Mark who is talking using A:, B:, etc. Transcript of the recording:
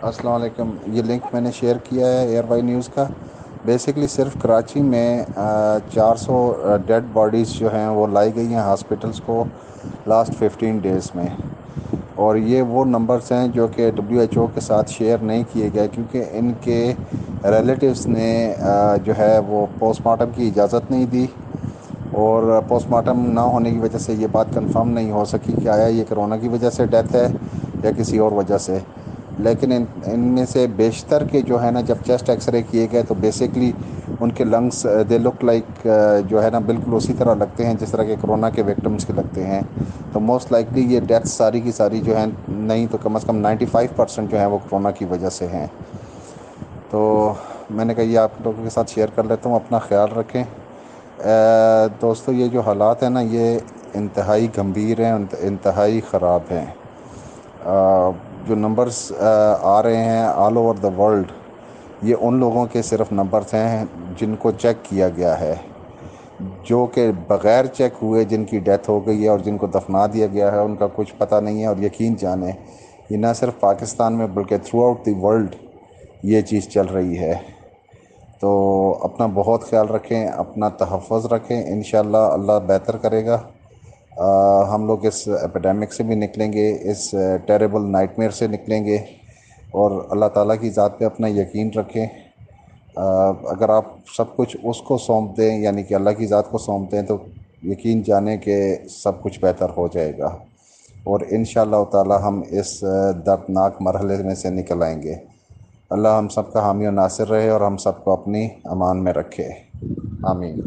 A: السلام علیکم۔ یہ لنک میں نے شیئر کیا ہے ایئر وائی نیوز کا۔ بیسکلی صرف کراچی میں 400 ڈیڈ باڈیز جو ہیں وہ لائی گئی ہیں ہاسپٹلس کو لاسٹ 15 ڈیز میں، اور یہ وہ نمبرز ہیں جو کہ WHO کے ساتھ شیئر نہیں کیے گئے، کیونکہ ان کے ریلیٹیوز نے جو ہے وہ پوسٹ مارٹم کی اجازت نہیں دی، اور پوسٹ مارٹم نہ ہونے کی وجہ سے یہ بات کنفرم نہیں ہو سکی کہ آیا یہ کرونا کی وجہ سے ڈیتھ ہے یا کسی اور وجہ سے۔ لیکن ان میں سے بیشتر کے جو ہے نا، جب چیسٹ ایکس رے کیے گئے تو بیسکلی ان کے لنگس دے لک لائک جو ہے نا بالکل اسی طرح لگتے ہیں جس طرح کہ کرونا کے وکٹمس کے لگتے ہیں۔ تو موسٹ لائکلی یہ ڈیتھ ساری کی ساری جو ہیں، نہیں تو کم از کم 95% جو ہیں وہ کرونا کی وجہ سے ہیں۔ تو میں نے کہا یہ آپ لوگوں کے ساتھ شیئر کر لیتا ہوں، اپنا خیال رکھیں۔ دوستو، یہ جو حالات ہیں نا یہ انتہائی گمبھیر ہیں، انتہائی خراب ہیں۔ جو نمبرز آ رہے ہیں آل اوور دا ورلڈ، یہ ان لوگوں کے صرف نمبرز ہیں جن کو چیک کیا گیا ہے، جو کہ بغیر چیک ہوئے جن کی ڈیتھ ہو گئی ہے اور جن کو دفنا دیا گیا ہے ان کا کچھ پتہ نہیں ہے۔ اور یقین جانیں یہ نہ صرف پاکستان میں بلکہ تھرو آؤٹ دی ورلڈ یہ چیز چل رہی ہے۔ تو اپنا بہت خیال رکھیں، اپنا تحفظ رکھیں، انشاءاللہ اللہ بہتر کرے گا۔ ہم لوگ اس ایپیڈیمک سے بھی نکلیں گے، اس ٹیریبل نائٹ میئر سے نکلیں گے، اور اللہ تعالیٰ کی ذات پہ اپنا یقین رکھیں۔ اگر آپ سب کچھ اس کو سونپ دیں، یعنی کہ اللہ کی ذات کو سونپ دیں، تو یقین جانیں کہ سب کچھ بہتر ہو جائے گا، اور انشاءاللہ تعالیٰ ہم اس دردناک مرحلے میں سے نکل آئیں گے۔ اللہ ہم سب کا حامی و ناصر رہے اور ہم سب کو اپنی امان میں رکھے، آمین۔